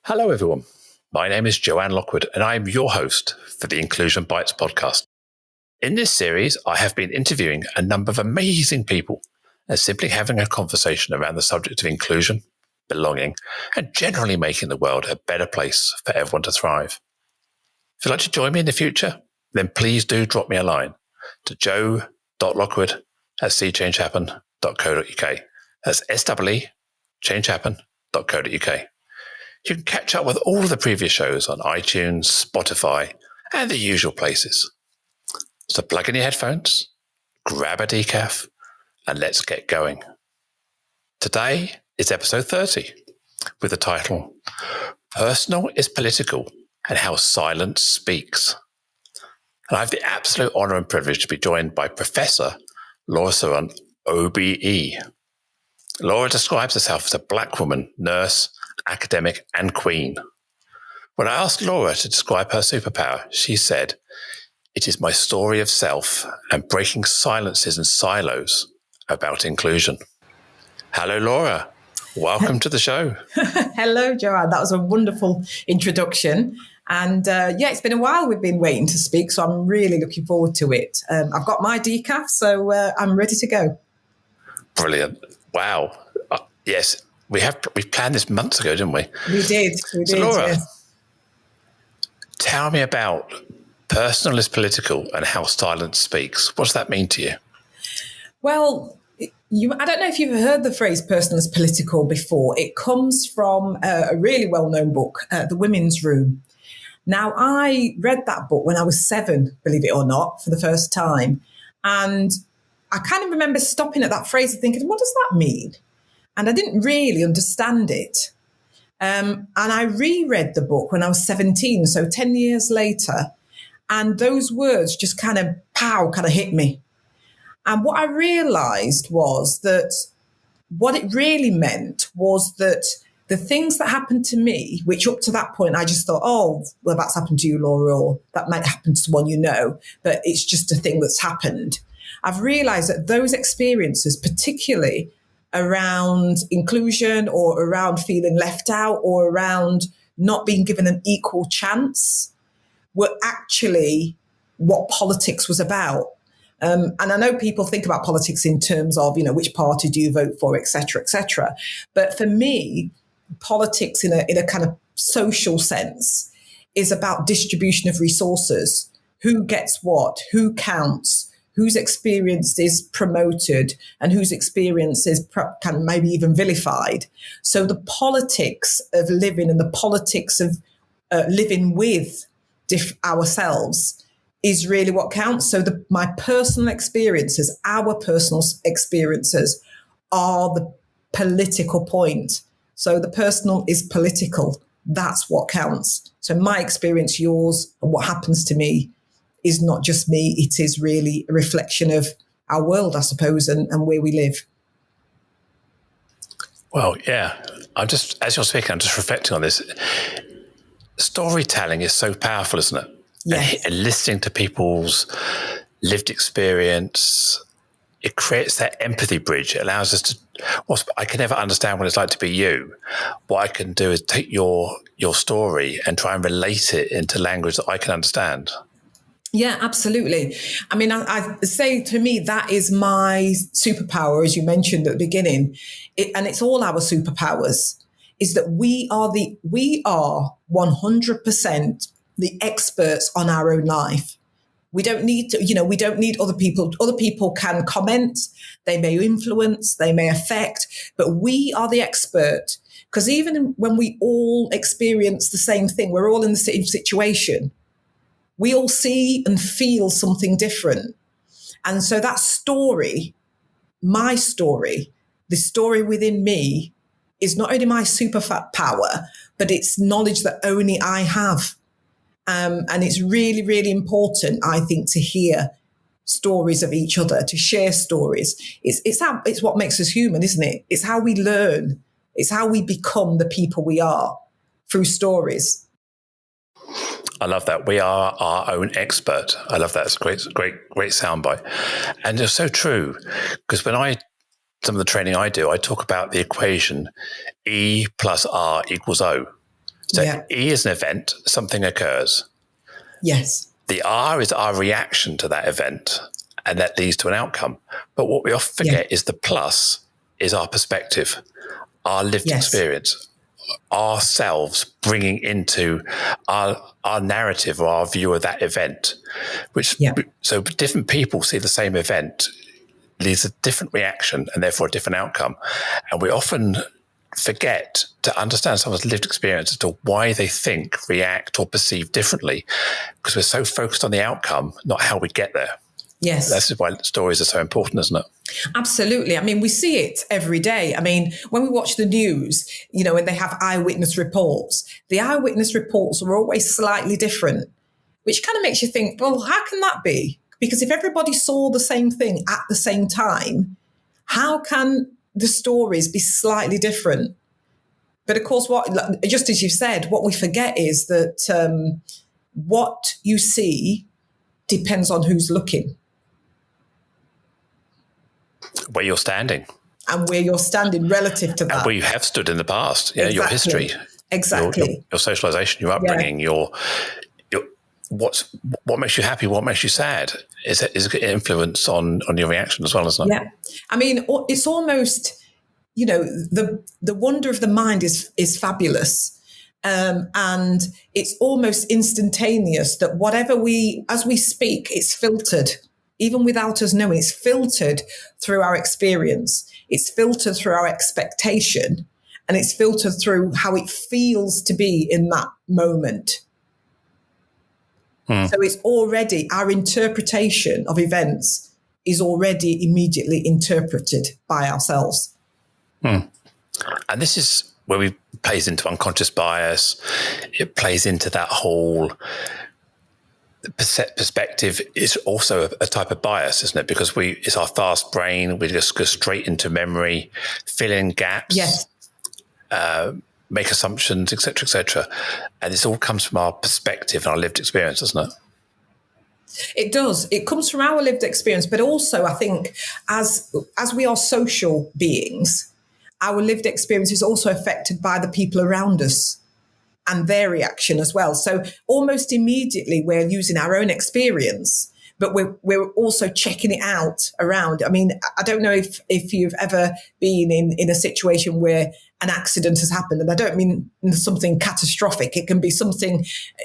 Hello, everyone. My name is Joanne Lockwood, and I am your host for the Inclusion Bites podcast. In this series, I have been interviewing a number of amazing people and simply having a conversation around the subject of inclusion, belonging, and generally making the world a better place for everyone to thrive. If you'd like to join me in the future, then please do drop me a line to joe.lockwood@seechangehappen.co.uk. That's SEE, changehappen.co.uk. You can catch up with all of the previous shows on iTunes, Spotify, and the usual places. So plug in your headphones, grab a decaf, and let's get going. Today is episode 30 with the title, Personal is Political and How Silence Speaks. And I have the absolute honour and privilege to be joined by Professor Laura Saron, OBE. Laura describes herself as a black woman, nurse, academic, and queen. When I asked Laura to describe her superpower, she said, "It is my story of self and breaking silences and silos about inclusion." Hello, Laura. Welcome to the show. Hello, Joanne. That was a wonderful introduction. And it's been a while we've been waiting to speak, so I'm really looking forward to it. I've got my decaf, so I'm ready to go. Brilliant. Wow. Yes, we planned this months ago, didn't we? We did. So Laura, yes. Tell me about personal is political and how silence speaks. What does that mean to you? Well, I don't know if you've heard the phrase personal is political before. It comes from a really well-known book, The Women's Room. Now, I read that book when I was 7, believe it or not, for the first time. And I kind of remember stopping at that phrase and thinking, what does that mean? And I didn't really understand it. And I reread the book when I was 17, so 10 years later. And those words just kind of hit me. And what I realized was that what it really meant was that the things that happened to me, which up to that point, I just thought, oh, well, that's happened to you, Laura, or that might happen to someone you know, but it's just a thing that's happened. I've realized that those experiences, particularly around inclusion or around feeling left out or around not being given an equal chance, were actually what politics was about. And I know people think about politics in terms of, which party do you vote for, et cetera, et cetera. But for me, politics in a kind of social sense is about distribution of resources. Who gets what? Who counts? Whose experience is promoted and whose experience is kind of maybe even vilified. So the politics of living and the politics of living with ourselves is really what counts. So my personal experiences, our personal experiences are the political point. So the personal is political. That's what counts. So my experience, yours, and what happens to me is not just me. It is really a reflection of our world, I suppose, and where we live. Well, yeah. As you're speaking, I'm just reflecting on this. Storytelling is so powerful, isn't it? Yes. And listening to people's lived experience, it creates that empathy bridge. It allows us to, I can never understand what it's like to be you. What I can do is take your story and try and relate it into language that I can understand. Yeah, absolutely. I mean, I say to me, that is my superpower, as you mentioned at the beginning. And it's all our superpowers, is that we are 100% the experts on our own life. We don't need to, we don't need other people. Other people can comment, they may influence, they may affect, but we are the expert. Because even when we all experience the same thing, we're all in the same situation. We all see and feel something different. And so that story, my story, the story within me is not only my superpower, but it's knowledge that only I have. And it's really, really important, I think, to hear stories of each other, to share stories. It's what makes us human, isn't it? It's how we learn. It's how we become the people we are through stories. I love that. We are our own expert. I love that. It's a great soundbite. And it's so true, because some of the training I do, I talk about the equation E plus R equals O. So E is an event, something occurs. Yes. The R is our reaction to that event, and that leads to an outcome. But what we often forget is the plus is our perspective, our lived experience, ourselves bringing into our narrative or our view of that event, so different people see the same event, leads a different reaction and therefore a different outcome. And we often forget to understand someone's lived experience as to why they think, react, or perceive differently, because we're so focused on the outcome, not how we get there. Yes. That's why stories are so important, isn't it? Absolutely. I mean, we see it every day. I mean, when we watch the news, when they have eyewitness reports, the eyewitness reports are always slightly different, which kind of makes you think, well, how can that be? Because if everybody saw the same thing at the same time, how can the stories be slightly different? But of course, just as you said, what we forget is that what you see depends on who's looking. Where you're standing. And where you're standing relative to that. And where you have stood in the past. Yeah, your history. Exactly. Your socialization, your upbringing, your what makes you happy, what makes you sad is an influence on your reaction as well, isn't it? Yeah. I mean, it's almost, the wonder of the mind is fabulous. And it's almost instantaneous that as we speak, it's filtered, even without us knowing, it's filtered through our experience. It's filtered through our expectation, and it's filtered through how it feels to be in that moment. So it's already, our interpretation of events is already immediately interpreted by ourselves. And this is where it plays into unconscious bias. It plays into that whole perspective is also a type of bias, isn't it? Because it's our fast brain. We just go straight into memory, fill in gaps, make assumptions, etc., etc. And this all comes from our perspective and our lived experience, doesn't it? It does. It comes from our lived experience, but also I think as we are social beings, our lived experience is also affected by the people around us and their reaction as well. So almost immediately we're using our own experience, but we're also checking it out around. I mean, I don't know if you've ever been in a situation where an accident has happened, and I don't mean something catastrophic. It can be something,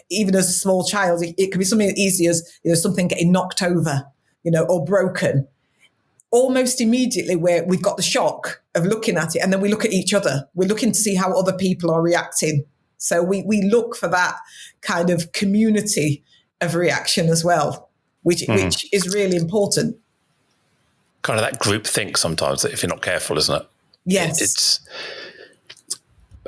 even as a small child, it can be something as easy as something getting knocked over, or broken. Almost immediately we've got the shock of looking at it, and then we look at each other. We're looking to see how other people are reacting. So we look for that kind of community of reaction as well, which is really important. Kind of that group think sometimes, that if you're not careful, isn't it? Yes.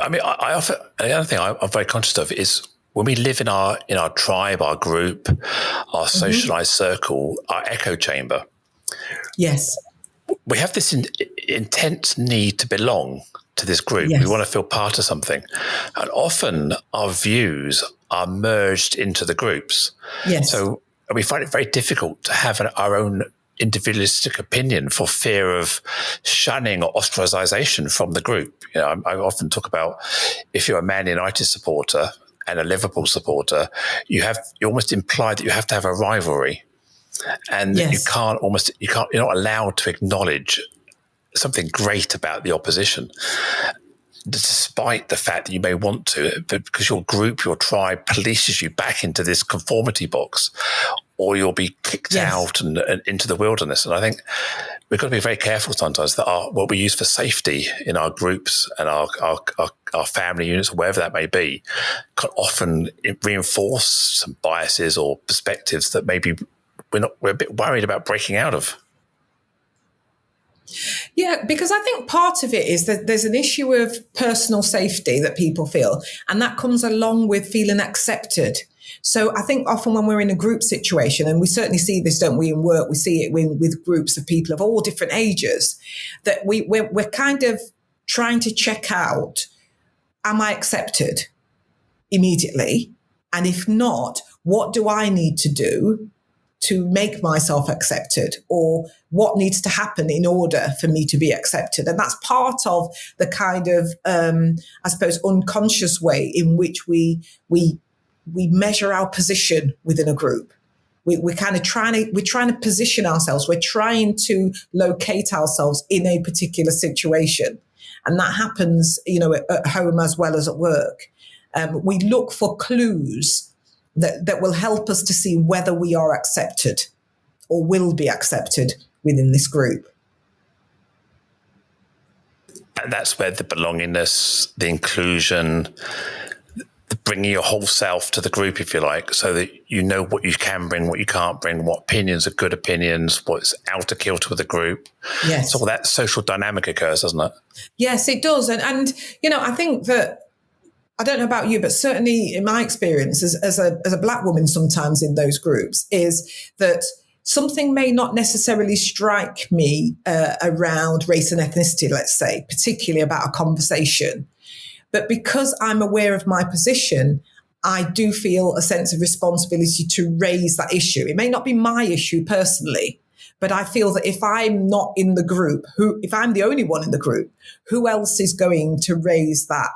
I mean, I often, the other thing I'm very conscious of is when we live in our tribe, our group, our socialized circle, our echo chamber. Yes. We have this intense need to belong to this group. Yes. We want to feel part of something. And often our views are merged into the groups. Yes. So we find it very difficult to have our own individualistic opinion for fear of shunning or ostracization from the group. I often talk about, if you're a Man United supporter and a Liverpool supporter, you almost imply that you have to have a rivalry. And you're not allowed to acknowledge something great about the opposition, despite the fact that you may want to, but because your group, your tribe polices you back into this conformity box, or you'll be kicked out and into the wilderness. And I think we've got to be very careful sometimes that what we use for safety in our groups and our family units, or wherever that may be, can often reinforce some biases or perspectives that maybe we're a bit worried about breaking out of. Yeah, because I think part of it is that there's an issue of personal safety that people feel, and that comes along with feeling accepted. So I think often when we're in a group situation, and we certainly see this, don't we, in work, we see it with groups of people of all different ages, that we're kind of trying to check out, am I accepted immediately? And if not, what do I need to do to make myself accepted, or what needs to happen in order for me to be accepted. And that's part of the kind of, I suppose, unconscious way in which we measure our position within a group. We're trying to position ourselves. We're trying to locate ourselves in a particular situation. And that happens, at home as well as at work. We look for clues that will help us to see whether we are accepted or will be accepted within this group. And that's where the belongingness, the inclusion, the bringing your whole self to the group, if you like, so that you know what you can bring, what you can't bring, what opinions are good opinions, what's out of kilter with the group. Yes. So all that social dynamic occurs, doesn't it? Yes, it does. And I think that, I don't know about you, but certainly in my experience as a Black woman sometimes in those groups, is that something may not necessarily strike me around race and ethnicity, let's say, particularly about a conversation. But because I'm aware of my position, I do feel a sense of responsibility to raise that issue. It may not be my issue personally, but I feel that if I'm not in the group, if I'm the only one in the group, who else is going to raise that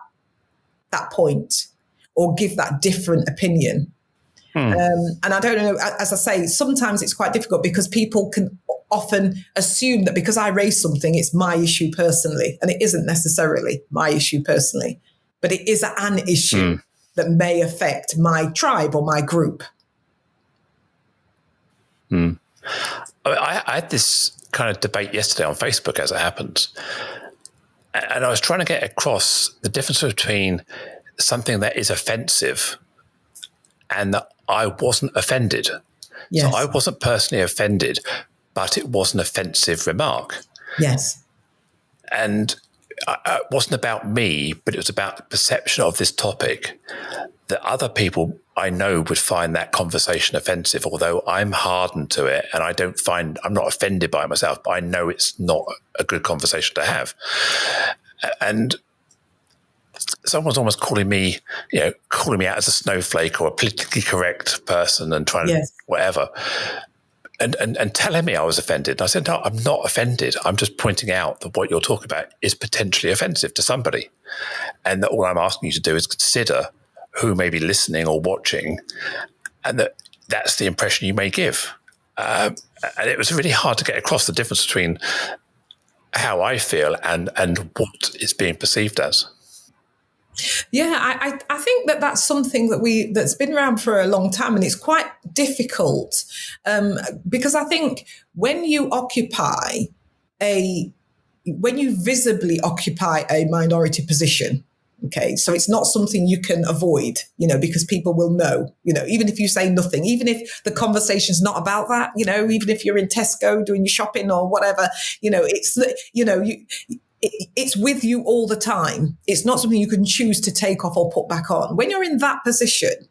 point or give that different opinion? And I don't know, as I say, sometimes it's quite difficult because people can often assume that because I raise something, it's my issue personally. And it isn't necessarily my issue personally, but it is an issue that may affect my tribe or my group. I had this kind of debate yesterday on Facebook, as it happens. And I was trying to get across the difference between something that is offensive and that I wasn't offended. Yes. So I wasn't personally offended, but it was an offensive remark. Yes. And it wasn't about me, but it was about the perception of this topic that other people I know would find that conversation offensive, although I'm hardened to it and I'm not offended by it myself, but I know it's not a good conversation to have. And someone's almost calling me out as a snowflake or a politically correct person and trying to whatever. And telling me I was offended. And I said, no, I'm not offended. I'm just pointing out that what you're talking about is potentially offensive to somebody. And that all I'm asking you to do is consider who may be listening or watching, and that's the impression you may give. And it was really hard to get across the difference between how I feel and what is being perceived as. Yeah, I think that's something that's been around for a long time, and it's quite difficult because I think when you visibly occupy a minority position, okay, so it's not something you can avoid, because people will know, even if you say nothing, even if the conversation's not about that, even if you're in Tesco doing your shopping or whatever, it's with you all the time. It's not something you can choose to take off or put back on. When you're in that position,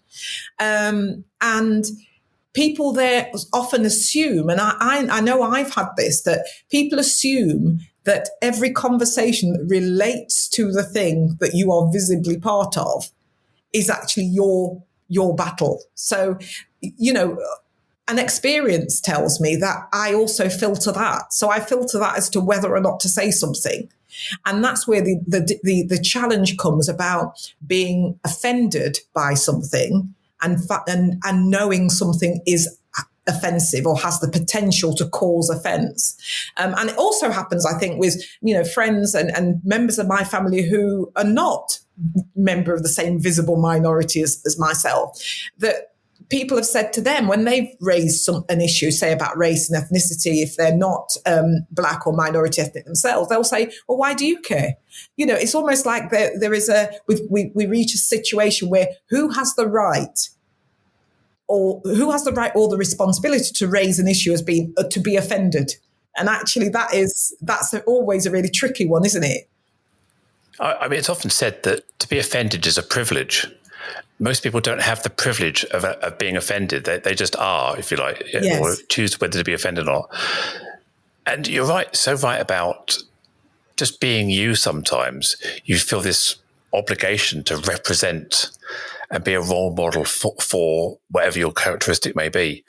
and people there often assume, and I know I've had this, that people assume that every conversation that relates to the thing that you are visibly part of is actually your battle. So, an experience tells me that I also filter that. So I filter that as to whether or not to say something. And that's where the challenge comes about being offended by something and knowing something is offensive or has the potential to cause offense. And it also happens, I think, with, friends and members of my family who are not member of the same visible minority as myself, that people have said to them when they've raised an issue, say about race and ethnicity, if they're not Black or minority ethnic themselves, they'll say, well, why do you care? It's almost like there is we reach a situation where who has the right or the responsibility to raise an issue as being to be offended. And actually that's always a really tricky one, isn't it? I mean, it's often said that to be offended is a privilege. Most people don't have the privilege of being offended. They just are, if you like, yes. or choose whether to be offended or not. And you're right, so right about just being you sometimes. You feel this obligation to represent and be a role model for whatever your characteristic may be.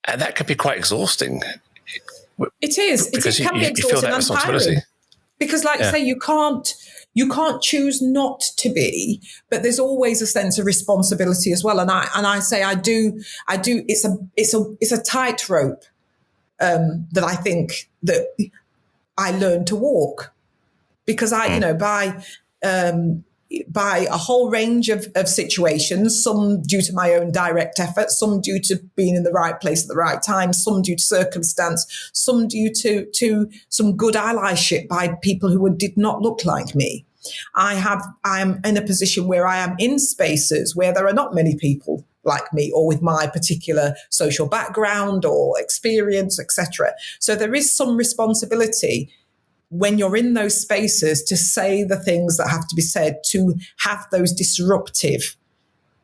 And that can be quite exhausting. It is. Because it can be you feel exhausting that and responsibility. tiring. Because, like you say, you can't choose not to be, but there's always a sense of responsibility as well. And I say I do. It's a tightrope that I think that I learned to walk, because by a whole range of situations, some due to my own direct effort, some due to being in the right place at the right time, some due to circumstance, some due to some good allyship by people who did not look like me. I am in a position where I am in spaces where there are not many people like me or with my particular social background or experience, etc. So there is some responsibility when you're in those spaces to say the things that have to be said, to have those disruptive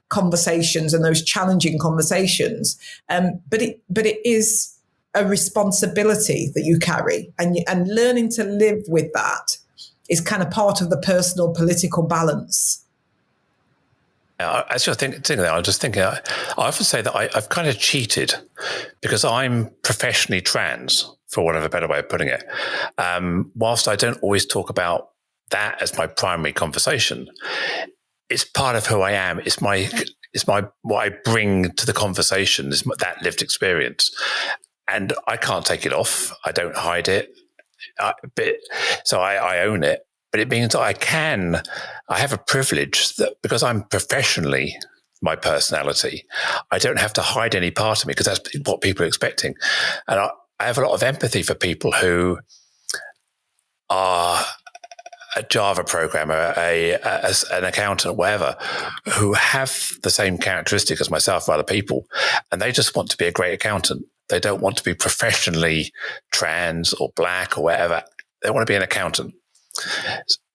conversations and those challenging conversations. But it is a responsibility that you carry, and learning to live with that is kind of part of the personal political balance. As you're thinking that, I'm just thinking, I often say that I've kind of cheated because I'm professionally trans, for want of a better way of putting it. Whilst I don't always talk about that as my primary conversation, it's part of who I am. It's my what I bring to the conversation is that lived experience, and I can't take it off. I don't hide it, so I own it. But it means I have a privilege that because I'm professionally my personality, I don't have to hide any part of me because that's what people are expecting. And I have a lot of empathy for people who are a Java programmer, an accountant, whatever, who have the same characteristic as myself or other people, and they just want to be a great accountant. They don't want to be professionally trans or black or whatever. They want to be an accountant.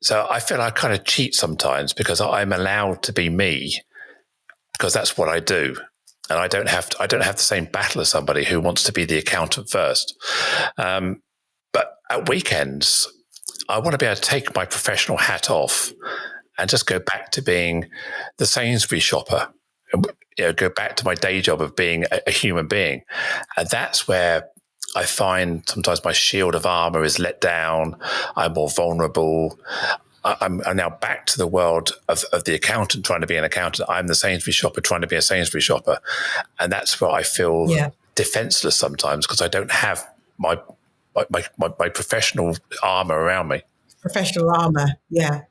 So I feel I kind of cheat sometimes because I'm allowed to be me because that's what I do. And I don't have the same battle as somebody who wants to be the accountant first. But at weekends, I want to be able to take my professional hat off and just go back to being the Sainsbury's shopper, go back to my day job of being a human being. And that's where I find sometimes my shield of armor is let down. I'm more vulnerable. I'm now back to the world of the accountant trying to be an accountant. I'm the Sainsbury's shopper trying to be a Sainsbury's shopper. And that's where I feel defenseless sometimes because I don't have my professional armor around me. Professional armor, yeah.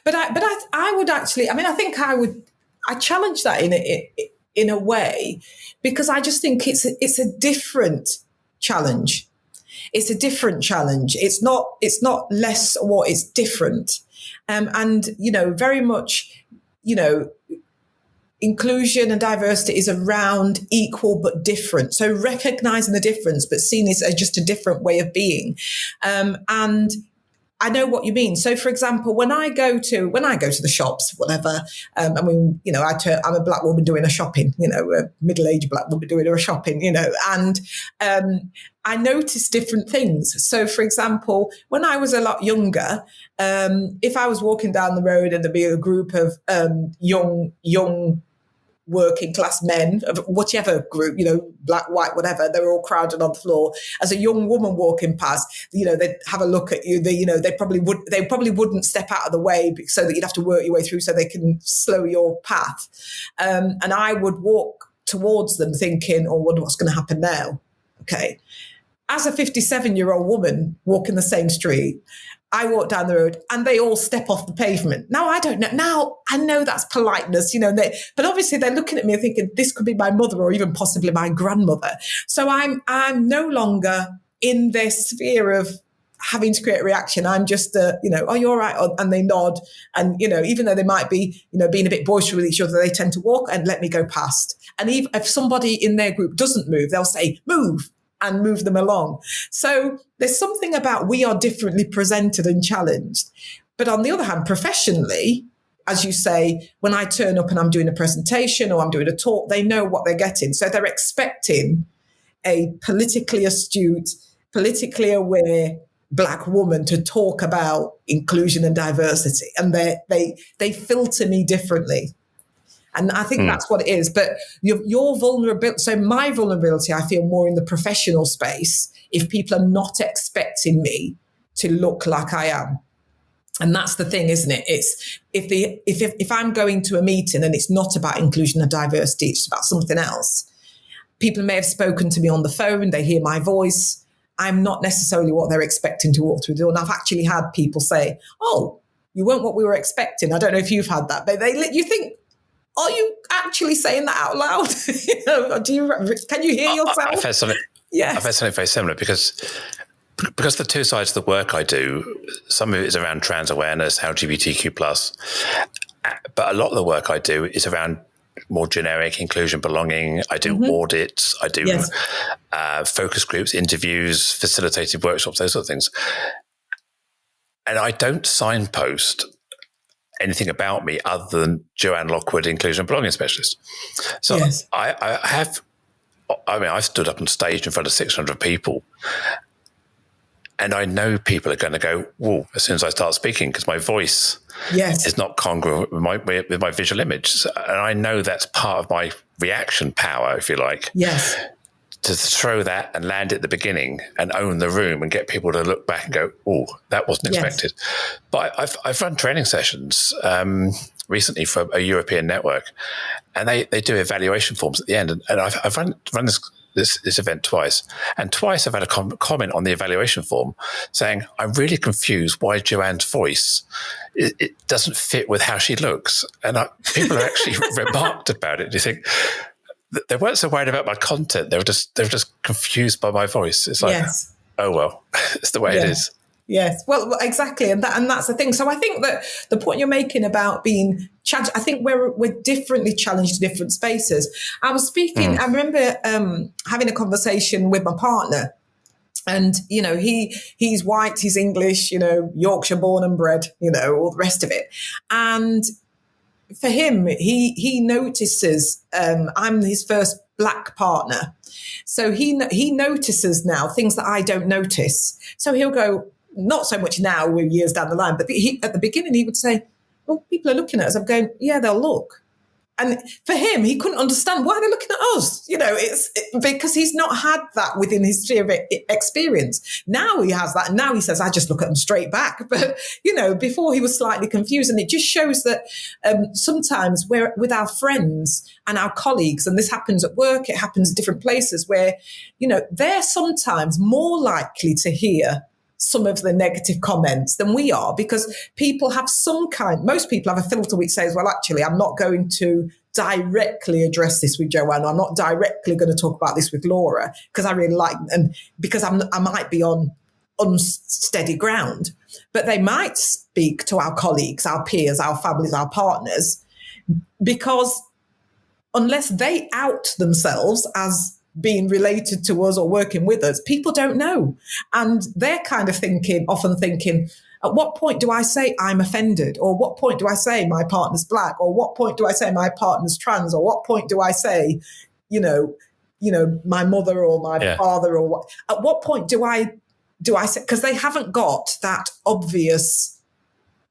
But I would actually, I challenge that in a way because I just think it's a different challenge. It's a different challenge. It's not less what, it's different. And, very much, inclusion and diversity is around equal but different. So recognizing the difference, but seeing it as just a different way of being. And I know what you mean. So, for example, when I go to the shops, whatever, I'm a black woman doing a shopping, a middle-aged black woman doing a shopping, and I notice different things. So, for example, when I was a lot younger, if I was walking down the road and there'd be a group of young working class men of whichever group, black, white, whatever, they're all crowded on the floor. As a young woman walking past, they'd have a look at you. They probably wouldn't step out of the way so that you'd have to work your way through so they can slow your path. And I would walk towards them thinking, oh, what's going to happen now? Okay. As a 57-year-old woman walking the same street, I walk down the road and they all step off the pavement. Now, I don't know. Now, I know that's politeness, but obviously they're looking at me and thinking this could be my mother or even possibly my grandmother. So I'm no longer in their sphere of having to create a reaction. I'm just, oh, you're all right. And they nod. And, even though they might be, being a bit boisterous with each other, they tend to walk and let me go past. And even if somebody in their group doesn't move, they'll say, move, and move them along. So there's something about we are differently presented and challenged. But on the other hand, professionally, as you say, when I turn up and I'm doing a presentation or I'm doing a talk, they know what they're getting. So they're expecting a politically astute, politically aware black woman to talk about inclusion and diversity. And they filter me differently. And I think that's what it is. But your vulnerability, so my vulnerability, I feel more in the professional space if people are not expecting me to look like I am. And that's the thing, isn't it? It's if I'm going to a meeting and it's not about inclusion and diversity, it's about something else. People may have spoken to me on the phone, they hear my voice. I'm not necessarily what they're expecting to walk through the door. And I've actually had people say, "Oh, you weren't what we were expecting." I don't know if you've had that, but you think, are you actually saying that out loud? Can you hear yourself? I've had something. Yes. I've had something very similar because the two sides of the work I do, some of it is around trans awareness, LGBTQ+, but a lot of the work I do is around more generic inclusion, belonging. I do audits, I do focus groups, interviews, facilitated workshops, those sort of things. And I don't signpost anything about me other than Joanne Lockwood, inclusion and belonging specialist. So I've stood up on stage in front of 600 people, and I know people are going to go, "Whoa," as soon as I start speaking, because my voice is not congruent with my visual image. And I know that's part of my reaction power, if you like. Yes. To throw that and land at the beginning and own the room and get people to look back and go, "Oh, that wasn't expected." But I've run training sessions recently for a European network, and they do evaluation forms at the end. And I've run this event twice, and twice I've had a comment on the evaluation form saying, "I'm really confused why Joanne's voice it doesn't fit with how she looks." And people have actually remarked about it. Do you think? They weren't so worried about my content. They were just confused by my voice. It's like, oh well, it's the way it is. Yes, well, exactly, and that's the thing. So I think that the point you're making about being challenged, I think we're differently challenged in different spaces. I was speaking. I remember having a conversation with my partner, and he's white, he's English, Yorkshire born and bred, all the rest of it, and for him, he notices I'm his first black partner. So he notices now things that I don't notice. So he'll go, not so much now, we're years down the line, but at the beginning he would say, "Well, people are looking at us." I'm going, "Yeah, they'll look." And for him, he couldn't understand why they're looking at us. It's because he's not had that within his sphere of experience. Now he has that. And now he says, "I just look at them straight back." But, before he was slightly confused. And it just shows that sometimes we're with our friends and our colleagues, and this happens at work, it happens at different places where, they're sometimes more likely to hear some of the negative comments than we are, because most people have a filter which says, "Well, actually, I'm not going to directly address this with Joanne. I'm not directly going to talk about this with Laura because I really like, and because I might be on unsteady ground." But they might speak to our colleagues, our peers, our families, our partners, because unless they out themselves as being related to us or working with us, people don't know. And they're kind of often thinking, at what point do I say I'm offended? Or what point do I say my partner's black? Or what point do I say my partner's trans? Or what point do I say, my mother or my father? Or what? At what point do I say? Because they haven't got that obvious,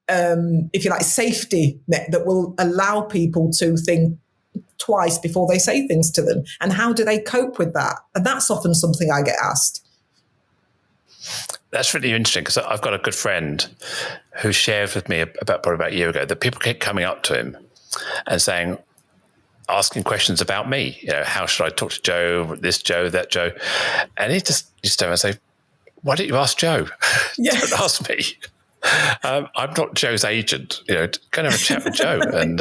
if you like, safety net that will allow people to think twice before they say things to them. And how do they cope with that? And that's often something I get asked. That's really interesting, because I've got a good friend who shared with me probably about a year ago that people keep coming up to him and asking questions about me. How should I talk to Joe? This Joe, that Joe, and he just used to say, "Why don't you ask Joe? Yes. Don't ask me. I'm not Joe's agent. Go and have a chat with Joe." And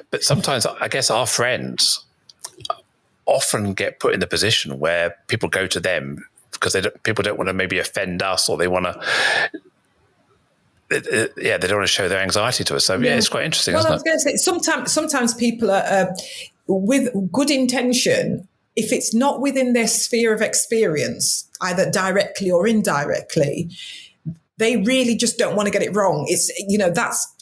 but sometimes I guess our friends often get put in the position where people go to them because people don't want to maybe offend us, or they want to. They don't want to show their anxiety to us. So it's quite interesting. Well, isn't I was going to say sometimes people are with good intention. If it's not within their sphere of experience, either directly or indirectly, they really just don't want to get it wrong.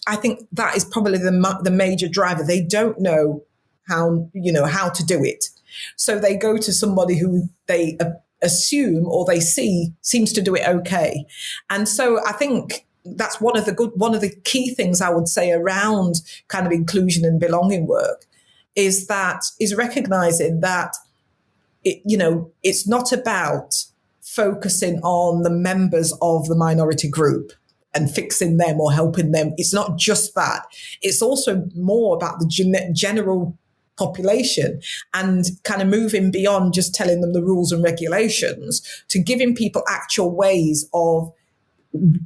I think that is probably the major driver. They don't know how to do it. So they go to somebody who they assume or they see seems to do it okay. And so I think that's one of the key things I would say around kind of inclusion and belonging work. is recognizing that it's not about focusing on the members of the minority group and fixing them or helping them. It's not just that. It's also more about the general population and kind of moving beyond just telling them the rules and regulations to giving people actual ways of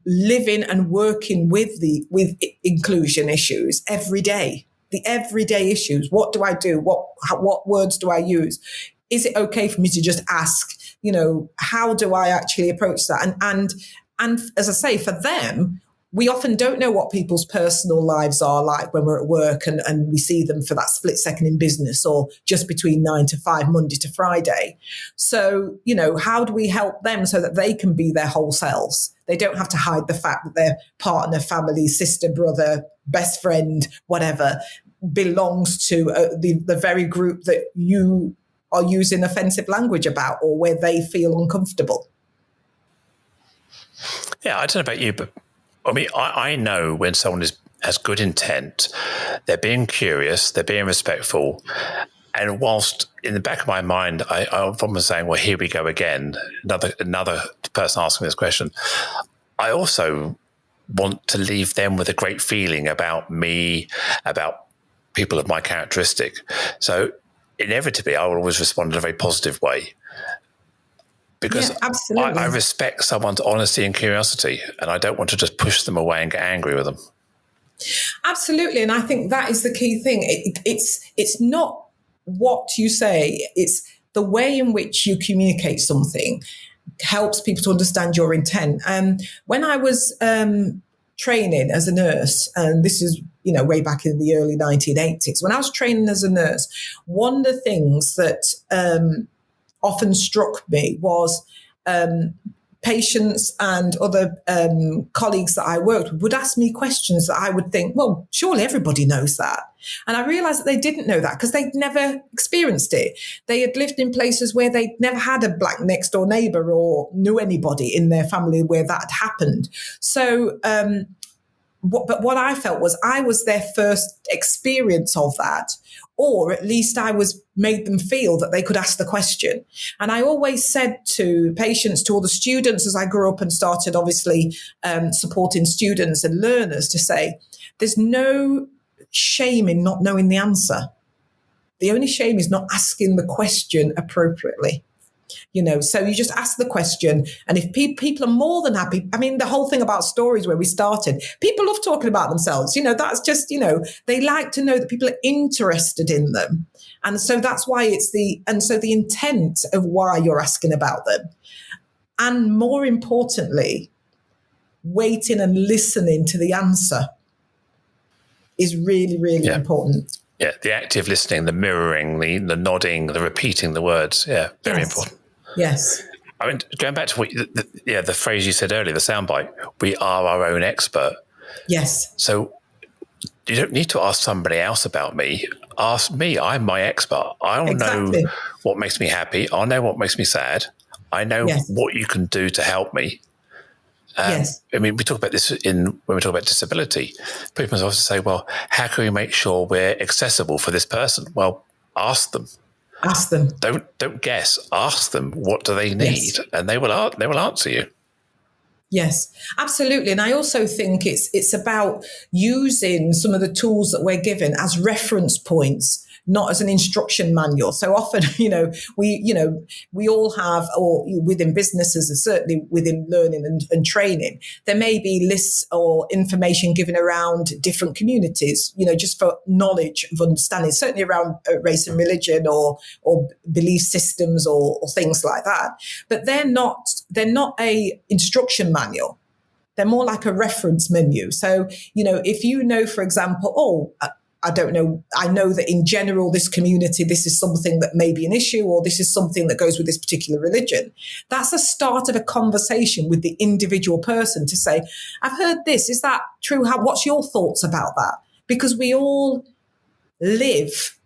living and working with inclusion issues every day. The everyday issues. What do I do? What words do I use? Is it okay for me to just ask, how do I actually approach that? And as I say, for them, we often don't know what people's personal lives are like when we're at work and we see them for that split second in business or just between 9 to 5, Monday to Friday. So, how do we help them so that they can be their whole selves? They don't have to hide the fact that their partner, family, sister, brother, best friend, whatever, belongs to the very group that you are using offensive language about or where they feel uncomfortable. Yeah, I don't know about you, but I know when someone has good intent, they're being curious, they're being respectful. And whilst in the back of my mind, I'm often saying, well, here we go again, another person asking this question. I also want to leave them with a great feeling about me, about people of my characteristic. So inevitably, I will always respond in a very positive way. Because I respect someone's honesty and curiosity, and I don't want to just push them away and get angry with them. Absolutely. And I think that is the key thing. It's not what you say, it's the way in which you communicate something helps people to understand your intent. When I was training as a nurse, and this is, way back in the early 1980s, when I was training as a nurse, one of the things that often struck me was patients and other colleagues that I worked with would ask me questions that I would think, well, surely everybody knows that. And I realized that they didn't know that because they'd never experienced it. They had lived in places where they'd never had a black next door neighbor or knew anybody in their family where that had happened. So, but what I felt was I was their first experience of that, or at least I made them feel that they could ask the question. And I always said to patients, to all the students as I grew up and started obviously supporting students and learners, to say, there's no shame in not knowing the answer. The only shame is not asking the question appropriately. So you just ask the question. And if people are more than happy, the whole thing about stories where we started, people love talking about themselves. That's just, they like to know that people are interested in them. And so that's why the intent of why you're asking about them. And more importantly, waiting and listening to the answer is really, really important. Yeah, the active listening, the mirroring, the nodding, the repeating the words. Yeah, very important. Yes. Going back to the phrase you said earlier, the soundbite, we are our own expert. Yes. So you don't need to ask somebody else about me. Ask me. I'm my expert. I'll know what makes me happy. I'll know what makes me sad. I know what you can do to help me. Yes. We talk about this when we talk about disability. People must also say, well, how can we make sure we're accessible for this person? Well, ask them. Ask them. Don't guess. Ask them, what do they need? And they will answer you. Yes, absolutely. And I also think it's about using some of the tools that we're given as reference points, not as an instruction manual. So often, we all have, or within businesses and certainly within learning and training, there may be lists or information given around different communities, just for knowledge of understanding, certainly around race and religion or belief systems or things like that. But they're not a instruction manual. They're more like a reference menu. So, if for example, I don't know, I know that in general, this community, this is something that may be an issue, or this is something that goes with this particular religion. That's the start of a conversation with the individual person to say, I've heard this. Is that true? What's your thoughts about that? Because we all live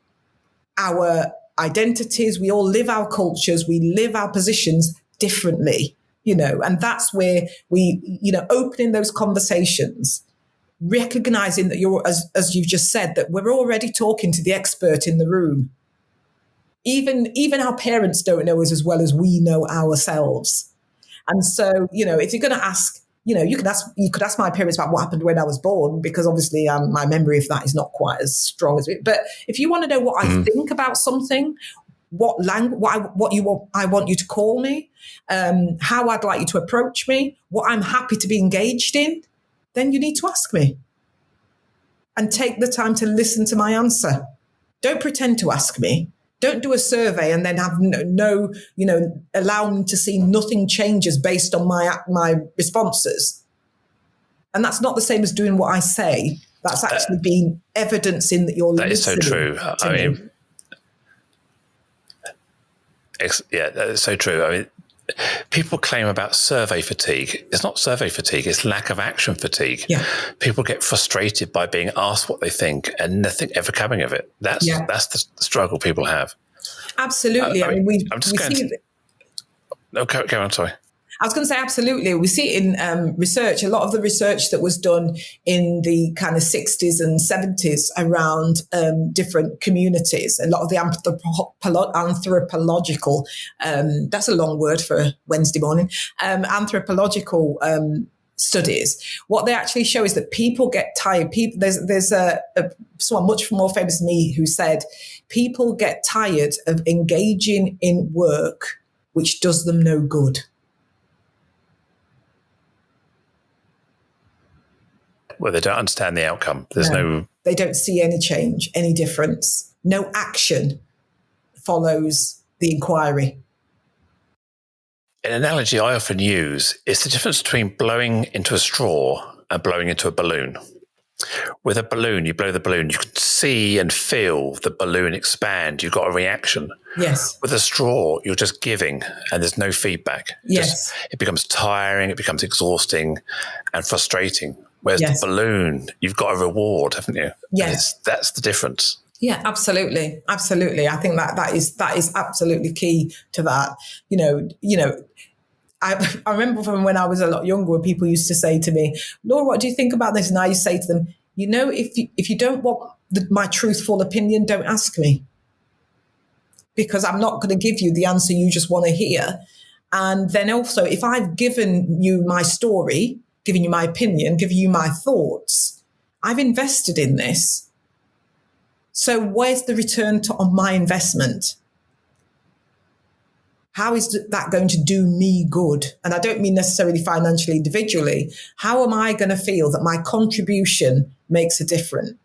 our identities. We all live our cultures. We live our positions differently, and that's where we, opening those conversations recognizing that you're, as you've just said, that we're already talking to the expert in the room. Even our parents don't know us as well as we know ourselves. And so, if you're going to ask, you could ask my parents about what happened when I was born, because obviously my memory of that is not quite as strong as it. But if you want to know what I think about something, what I want you to call me, how I'd like you to approach me, what I'm happy to be engaged in, then you need to ask me and take the time to listen to my answer. Don't pretend to ask me. Don't do a survey and then have allow me to see nothing changes based on my responses. And that's not the same as doing what I say. That's actually being evidencing that you're listening. That is so true. I mean, that is so true. I mean, people claim about survey fatigue. It's not survey fatigue, it's lack of action fatigue. Yeah. People get frustrated by being asked what they think and nothing ever coming of it. That's the struggle people have. Absolutely. I mean, go on, sorry. I was going to say, absolutely. We see it in research. A lot of the research that was done in the kind of 60s and 70s around different communities, a lot of the anthropological, that's a long word for a Wednesday morning, anthropological studies, what they actually show is that people get tired. There's someone much more famous than me who said, people get tired of engaging in work which does them no good. Well, they don't understand the outcome. They don't see any change, any difference. No action follows the inquiry. An analogy I often use is the difference between blowing into a straw and blowing into a balloon. With a balloon, you blow the balloon, you can see and feel the balloon expand. You've got a reaction. Yes. With a straw, you're just giving and there's no feedback. Yes. It becomes tiring, it becomes exhausting and frustrating. Whereas the balloon, you've got a reward, haven't you? Yes. That's the difference. Yeah, absolutely. Absolutely. I think that is absolutely key to that. I remember from when I was a lot younger, when people used to say to me, Laura, what do you think about this? And I used to say to them, if you don't want my truthful opinion, don't ask me. Because I'm not going to give you the answer you just want to hear. And then also, if I've given you my story, given you my opinion, given you my thoughts, I've invested in this. So where's the return on my investment? How is that going to do me good? And I don't mean necessarily financially, individually. How am I going to feel that my contribution makes a difference?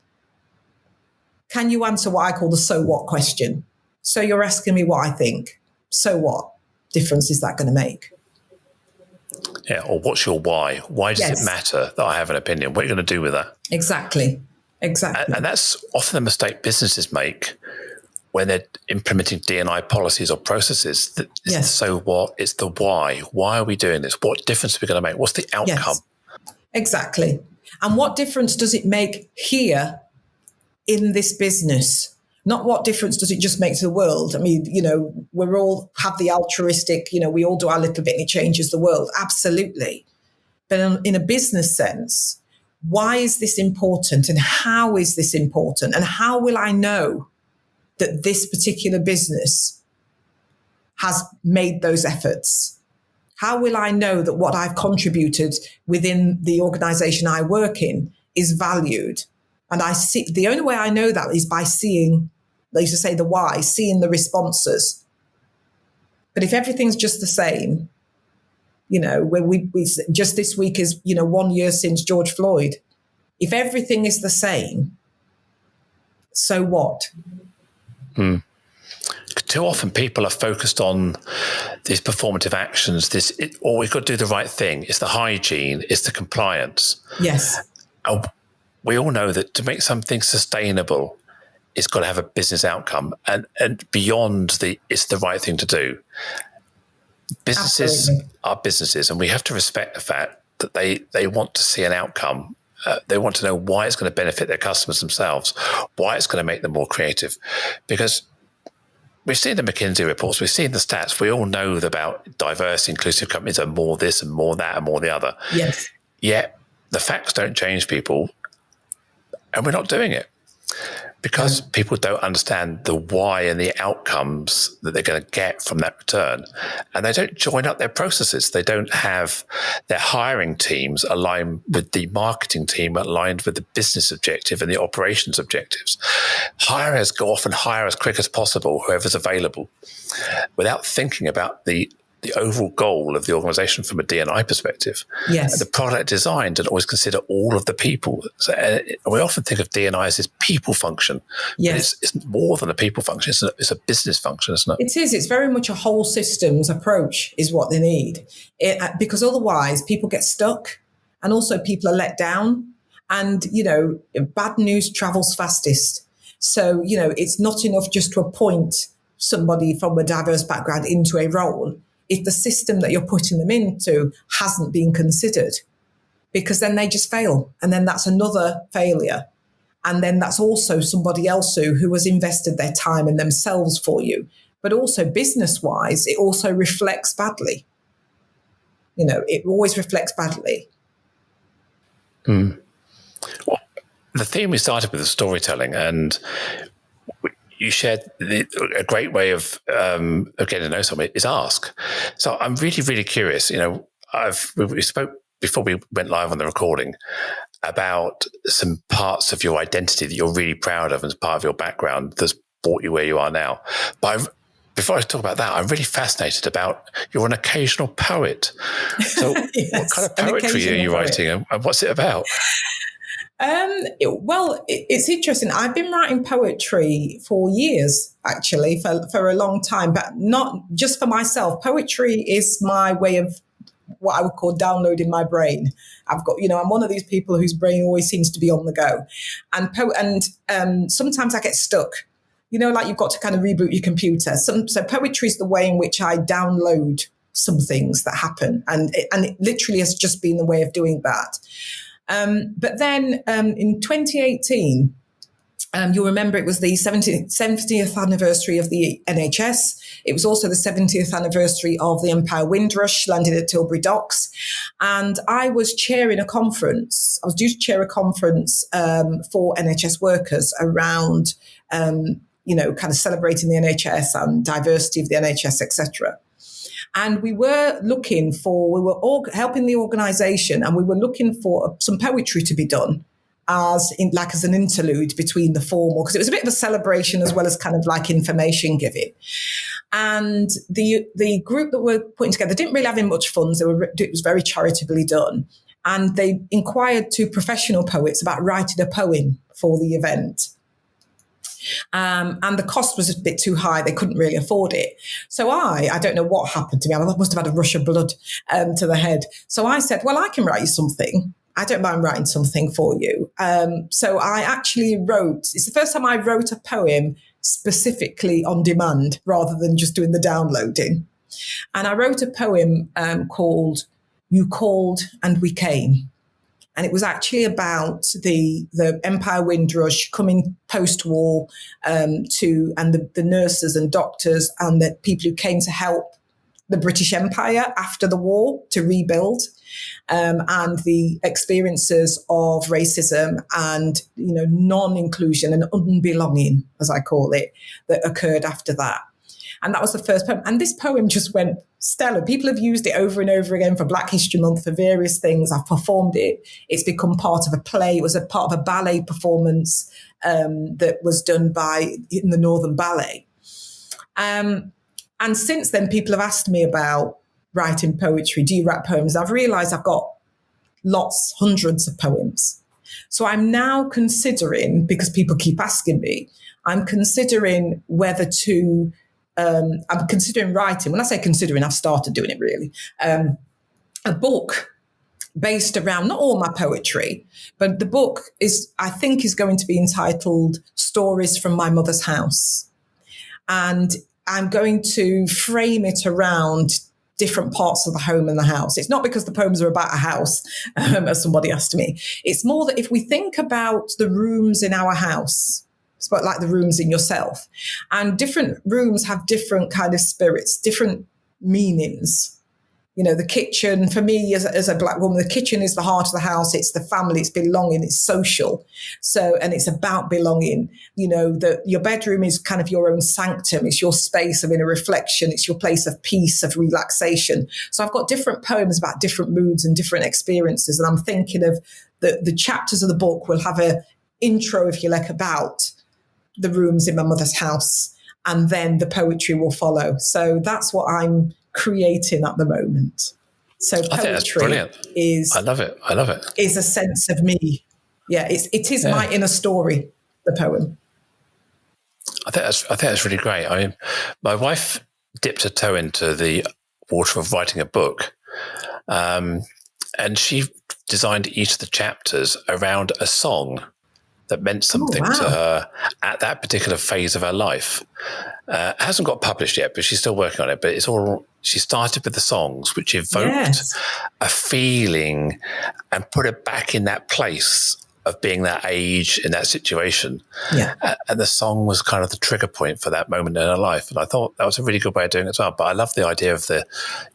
Can you answer what I call the so what question? So you're asking me what I think. So what difference is that going to make? Yeah, or what's your why? Why does it matter that I have an opinion? What are you going to do with that? Exactly. And that's often the mistake businesses make when they're implementing D&I policies or processes. So what? It's the why. Why are we doing this? What difference are we going to make? What's the outcome? Yes. Exactly. And what difference does it make here in this business? Not what difference does it just make to the world? I mean, we all have the altruistic, we all do our little bit and it changes the world. Absolutely. But in a business sense, why is this important and how is this important? And how will I know that this particular business has made those efforts? How will I know that what I've contributed within the organization I work in is valued? And the only way I know that is by seeing, they used to say the why, seeing the responses. But if everything's just the same, when we just this week is, 1 year since George Floyd. If everything is the same, so what? Too often people are focused on these performative actions, we've got to do the right thing. It's the hygiene, it's the compliance. Yes. We all know that to make something sustainable, it's got to have a business outcome, and beyond it's the right thing to do. Businesses are businesses, and we have to respect the fact that they want to see an outcome. They want to know why it's going to benefit their customers themselves, why it's going to make them more creative. Because we've seen the McKinsey reports, we've seen the stats, we all know about diverse, inclusive companies are more this and more that and more the other. Yes. Yet the facts don't change people, And we're not doing it because people don't understand the why and the outcomes that they're going to get from that return. And they don't join up their processes. They don't have their hiring teams aligned with the marketing team, aligned with the business objective and the operations objectives. Hirers go off and hire as quick as possible, whoever's available, without thinking about the overall goal of the organization from a D&I perspective. Yes. And the product design didn't always consider all of the people. So, we often think of D&I as this people function. Yes. But it's more than a people function. It's a business function, isn't it? It is. It's very much a whole systems approach is what they need. Because otherwise people get stuck and also people are let down. And, bad news travels fastest. So, it's not enough just to appoint somebody from a diverse background into a role if the system that you're putting them into hasn't been considered, because then they just fail. And then that's another failure. And then that's also somebody else who has invested their time and themselves for you. But also business-wise, it also reflects badly. It always reflects badly. Well, the theme we started with is storytelling, and you shared a great way of getting to know somebody is ask. So I'm really, really curious. We spoke before we went live on the recording about some parts of your identity that you're really proud of as part of your background that's brought you where you are now. But before I talk about that, I'm really fascinated about you're an occasional poet. So Yes, what kind of poetry are you writing and what's it about? It's interesting. I've been writing poetry for years, actually, for a long time, but not just for myself. Poetry is my way of what I would call downloading my brain. I've got, I'm one of these people whose brain always seems to be on the go. And sometimes I get stuck, like you've got to kind of reboot your computer. So poetry is the way in which I download some things that happen. And it literally has just been the way of doing that. But then in 2018, you'll remember it was the 70th anniversary of the NHS. It was also the 70th anniversary of the Empire Windrush landing at Tilbury Docks. And I was chairing a conference. I was due to chair a conference for NHS workers around, kind of celebrating the NHS and diversity of the NHS, etc. And we were helping the organisation, and we were looking for some poetry to be done as an interlude between the formal, because it was a bit of a celebration as well as kind of like information giving. And the group that were putting together didn't really have much funds. It was very charitably done. And they inquired to professional poets about writing a poem for the event. And the cost was a bit too high. They couldn't really afford it. So I don't know what happened to me. I must have had a rush of blood to the head. So I said, well, I can write you something. I don't mind writing something for you. So I actually it's the first time I wrote a poem specifically on demand rather than just doing the downloading. And I wrote a poem called You Called and We Came. And it was actually about the Empire Windrush coming post-war and the nurses and doctors and the people who came to help the British Empire after the war to rebuild, and the experiences of racism and non-inclusion and unbelonging, as I call it, that occurred after that. And that was the first poem. And this poem just went stellar. People have used it over and over again for Black History Month for various things. I've performed it. It's become part of a play. It was a part of a ballet performance that was done in the Northern Ballet. And since then, people have asked me about writing poetry. Do you write poems? I've realised I've got hundreds of poems. So I'm now considering, because people keep asking me, I'm considering whether to... I'm considering writing. When I say considering, I've started doing it really. A book based around not all my poetry, but the book I think is going to be entitled Stories from My Mother's House. And I'm going to frame it around different parts of the home and the house. It's not because the poems are about a house, as somebody asked me. It's more that if we think about the rooms in our house, it's about like the rooms in yourself. And different rooms have different kind of spirits, different meanings. You know, the kitchen, for me as a Black woman, the kitchen is the heart of the house. It's the family, it's belonging, it's social. So, and it's about belonging. You know, that your bedroom is kind of your own sanctum. It's your space of inner reflection. It's your place of peace, of relaxation. So I've got different poems about different moods and different experiences. And I'm thinking of the chapters of the book will have a intro, if you like, about the rooms in my mother's house. And then the poetry will follow. So that's what I'm creating at the moment. So poetry is, I love it. I love it. Is a sense of me. Yeah, it is my inner story, the poem. I think that's really great. I mean, my wife dipped her toe into the water of writing a book, and she designed each of the chapters around a song that meant something to her at that particular phase of her life. It hasn't got published yet, but she's still working on it. But it's all, she started with the songs which evoked a feeling and put her back in that place of being that age in that situation. Yeah. And the song was kind of the trigger point for that moment in her life. And I thought that was a really good way of doing it as well. But I love the idea of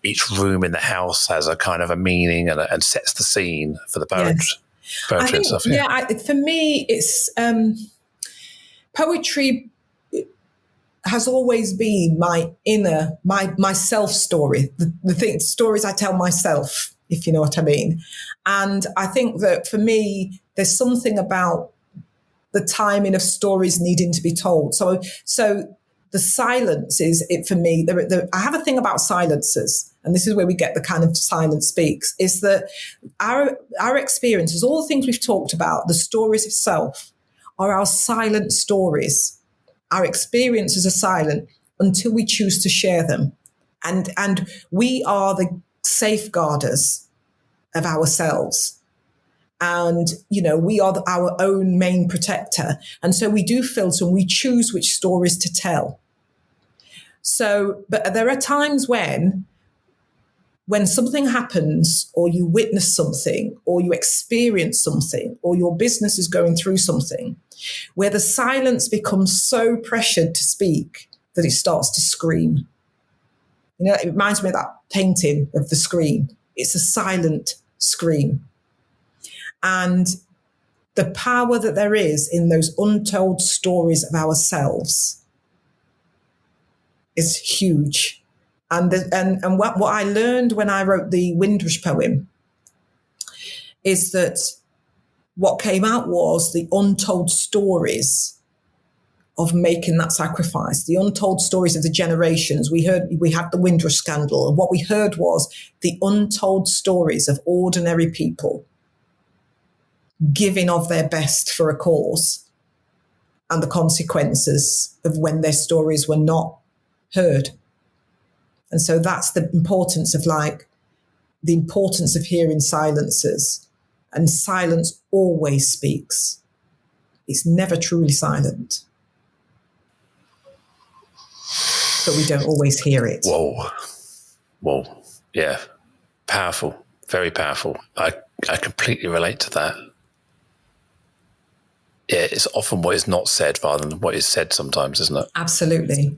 each room in the house has a kind of a meaning and sets the scene for the poetry. Yes. I think, for me, it's poetry has always been my inner, my self story, the stories I tell myself, if you know what I mean. And I think that for me, there's something about the timing of stories needing to be told. So the silence is it for me. I have a thing about silences, and this is where we get the kind of silence speaks, is that our experiences, all the things we've talked about, the stories of self, are our silent stories. Our experiences are silent until we choose to share them. And we are the safeguarders of ourselves. And, you know, we are our own main protector. And so we do filter and we choose which stories to tell. So, but there are times when something happens or you witness something or you experience something or your business is going through something where the silence becomes so pressured to speak that it starts to scream. You know, it reminds me of that painting of the scream. It's a silent scream. And the power that there is in those untold stories of ourselves is huge. And what I learned when I wrote the Windrush poem is that what came out was the untold stories of making that sacrifice, the untold stories of the generations. We had the Windrush scandal, and what we heard was the untold stories of ordinary people giving of their best for a cause and the consequences of when their stories were not heard. And so that's the importance of hearing silences. And silence always speaks. It's never truly silent. But we don't always hear it. Whoa. Yeah. Powerful. Very powerful. I completely relate to that. Yeah, it's often what is not said rather than what is said sometimes, isn't it? Absolutely.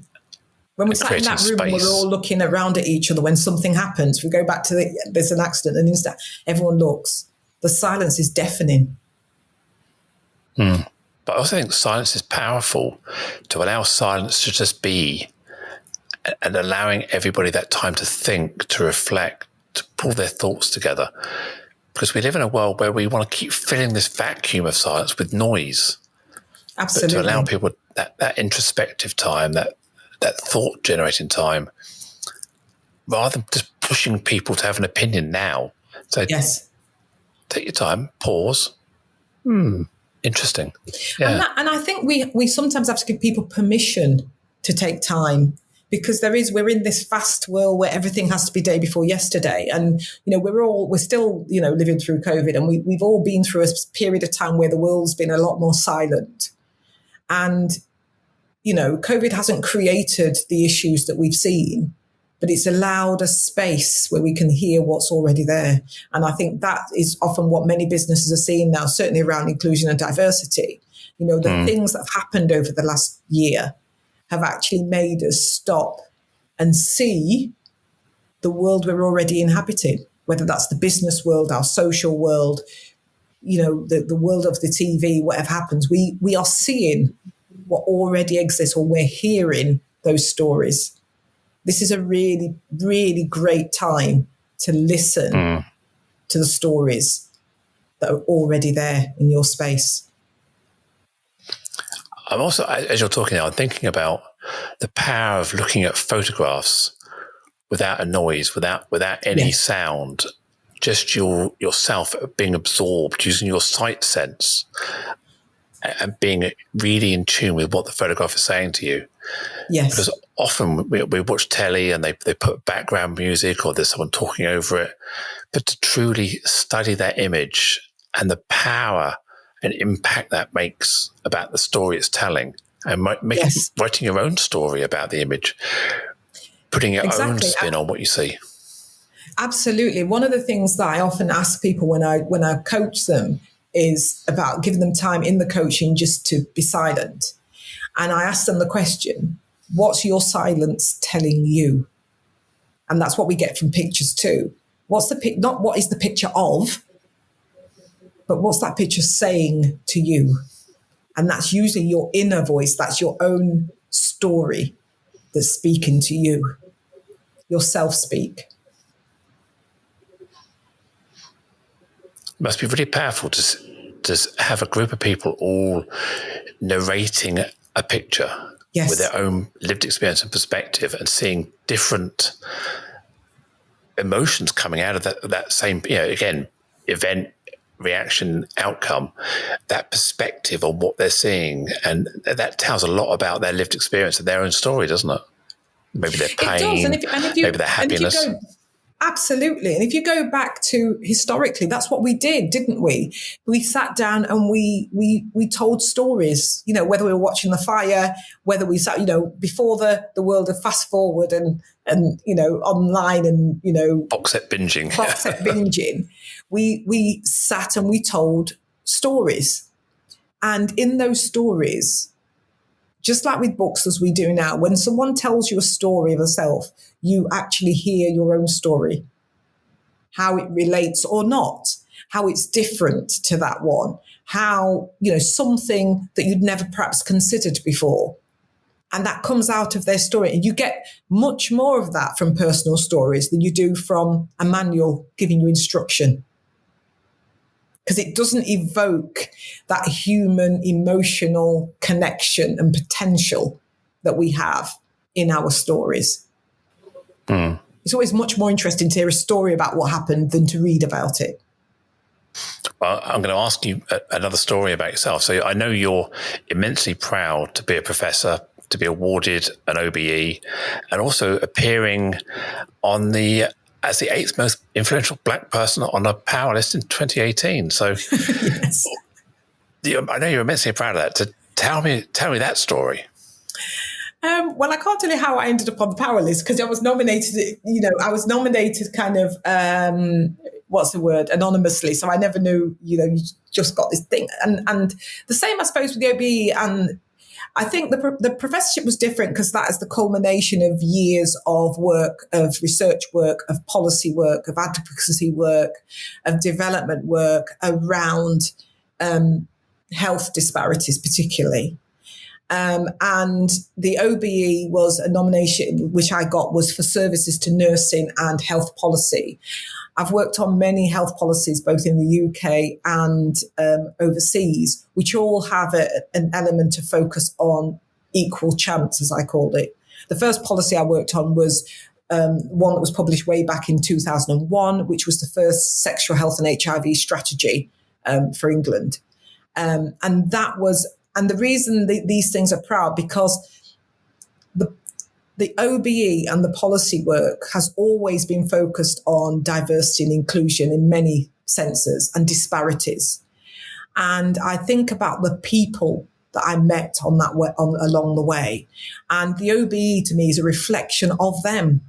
When we sat in that room, we're all looking around at each other. When something happens, we go back to there's an accident, and instead everyone looks. The silence is deafening. But I also think silence is powerful, to allow silence to just be, and allowing everybody that time to think, to reflect, to pull their thoughts together. Because we live in a world where we want to keep filling this vacuum of silence with noise. Absolutely. But to allow people that introspective time, that thought generating time, rather than just pushing people to have an opinion now. So yes, take your time, pause. Interesting. Yeah. And I think we sometimes have to give people permission to take time, because we're in this fast world where everything has to be day before yesterday. And, you know, we're still, you know, living through COVID, and we've all been through a period of time where the world's been a lot more silent. And, you know, COVID hasn't created the issues that we've seen, but it's allowed a space where we can hear what's already there. And I think that is often what many businesses are seeing now, certainly around inclusion and diversity. You know, the things that have happened over the last year have actually made us stop and see the world we're already inhabiting, whether that's the business world, our social world, the world of the TV, whatever happens, we are seeing what already exists, or we're hearing those stories. This is a really, really great time to listen to the stories that are already there in your space. I'm also, as you're talking now, I'm thinking about the power of looking at photographs without a noise, without any sound, just yourself being absorbed, using your sight sense and being really in tune with what the photograph is saying to you. Yes. Because often we watch telly and they put background music or there's someone talking over it. But to truly study that image and the power and impact that makes about the story it's telling, and writing your own story about the image, putting your own spin on what you see. Absolutely. One of the things that I often ask people when I coach them is about giving them time in the coaching just to be silent. And I ask them the question, what's your silence telling you? And that's what we get from pictures too. Not what is the picture of, but what's that picture saying to you? And that's usually your inner voice. That's your own story that's speaking to you, your self-speak. It must be really powerful to have a group of people all narrating a picture with their own lived experience and perspective, and seeing different emotions coming out of that same, again, event, reaction, outcome, that perspective on what they're seeing. And that tells a lot about their lived experience and their own story, doesn't it? Maybe their pain, maybe their happiness. Absolutely. And if you go back to historically, that's what we did, didn't we? We sat down and we told stories, whether we were watching the fire, whether we sat, before the world of fast forward and online and, box set binging. We sat and we told stories. And in those stories, just like with books as we do now, when someone tells you a story of herself, you actually hear your own story, how it relates or not, how it's different to that one, how, something that you'd never perhaps considered before. And that comes out of their story. And you get much more of that from personal stories than you do from a manual giving you instruction. Because it doesn't evoke that human emotional connection and potential that we have in our stories. It's always much more interesting to hear a story about what happened than to read about it. Well, I'm going to ask you another story about yourself. So I know you're immensely proud to be a professor, to be awarded an OBE, and also appearing on as the 8th most influential Black person on a power list in 2018. So yes. I know you're immensely proud of that. So tell me that story. Well, I can't tell you how I ended up on the power list, because I was nominated, kind of, what's the word, anonymously. So I never knew, you just got this thing. And the same, I suppose, with the OBE. And I think the professorship was different because that is the culmination of years of work, of research work, of policy work, of advocacy work, of development work around health disparities, particularly. And the OBE was a nomination which I got was for services to nursing and health policy. I've worked on many health policies, both in the UK and overseas, which all have an element of focus on equal chance, as I called it. The first policy I worked on was one that was published way back in 2001, which was the first sexual health and HIV strategy for England. And the reason these things are proud, because the OBE and the policy work has always been focused on diversity and inclusion in many senses and disparities. And I think about the people that I met along the way. And the OBE to me is a reflection of them.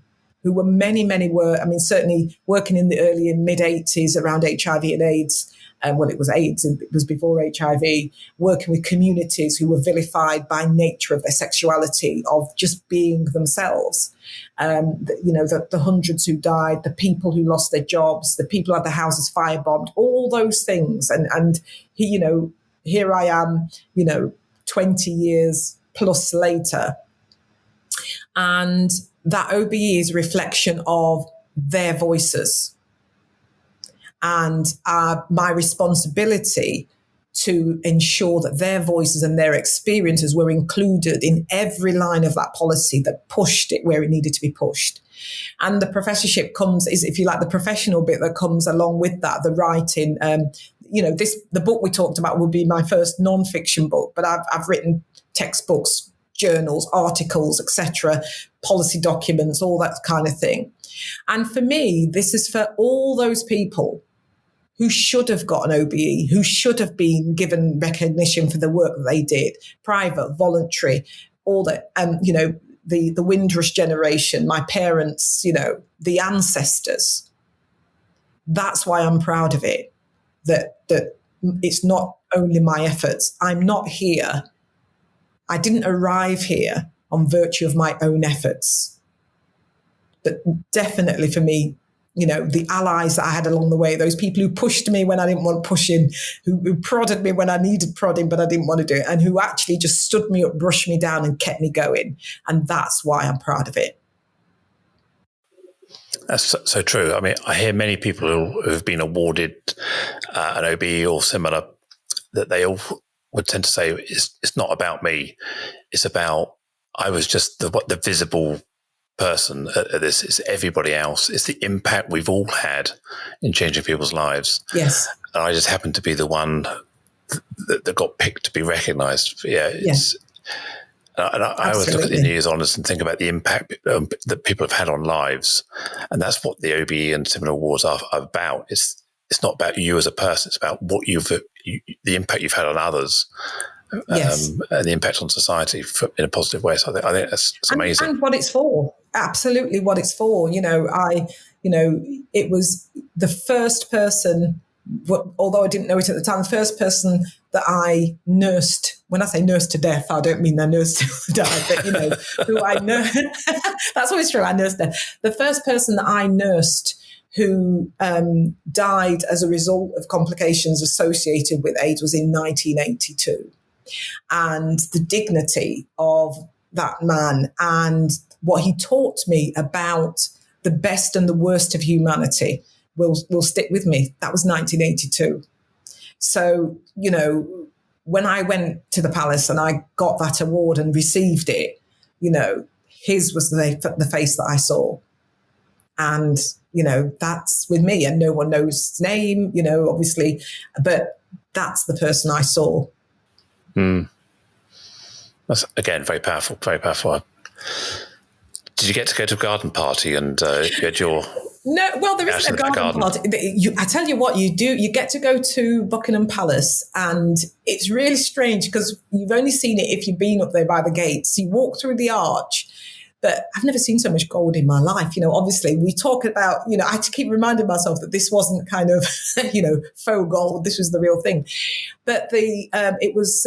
who were certainly working in the early and mid 80s around HIV and AIDS. It was AIDS, it was before HIV, working with communities who were vilified by nature of their sexuality, of just being themselves. The hundreds who died, the people who lost their jobs, the people who had their houses firebombed, all those things. And here I am, 20 years plus later. And that OBE is a reflection of their voices. And my responsibility to ensure that their voices and their experiences were included in every line of that policy that pushed it where it needed to be pushed. And the professorship is, if you like, the professional bit that comes along with that, the writing. The book we talked about will be my first non-fiction book, but I've written textbooks, journals, articles, etc., policy documents, all that kind of thing. And for me, this is for all those people who should have got an OBE, who should have been given recognition for the work that they did, private, voluntary, all that, the Windrush generation, my parents, the ancestors. That's why I'm proud of it, that it's not only my efforts. I'm not here. I didn't arrive here on virtue of my own efforts. But definitely for me, the allies that I had along the way, those people who pushed me when I didn't want pushing, who prodded me when I needed prodding, but I didn't want to do it, and who actually just stood me up, brushed me down and kept me going. And that's why I'm proud of it. That's so true. I mean, I hear many people who have been awarded an OBE or similar, that they all would tend to say, it's not about me. It's about, I was just the visible person at this. It's everybody else. It's the impact we've all had in changing people's lives. Yes. And I just happened to be the one that got picked to be recognised. It's. And I always look at the New Year's Honours and think about the impact that people have had on lives, and that's what the OBE and similar awards are about. It's not about you as a person. It's about what the impact you've had on others. Yes. And the impact on society in a positive way. So I think that's amazing. And what it's for. Absolutely what it's for. It was the first person, although I didn't know it at the time, the first person that I nursed. When I say nursed to death, I don't mean I nursed to die, but, who I nursed. That's always true. I nursed death. The first person that I nursed who died as a result of complications associated with AIDS was in 1982. And the dignity of that man and what he taught me about the best and the worst of humanity will stick with me. That was 1982. So, when I went to the palace and I got that award and received it, his was the face that I saw. And, that's with me, and no one knows his name, obviously, but that's the person I saw. That's, again, very powerful, very powerful. Did you get to go to a garden party and you had your... No, well, there isn't a garden party. I tell you what, you do. You get to go to Buckingham Palace, and it's really strange because you've only seen it if you've been up there by the gates. You walk through the arch, but I've never seen so much gold in my life. Obviously, we talk about, I had to keep reminding myself that this wasn't kind of, faux gold. This was the real thing. But it was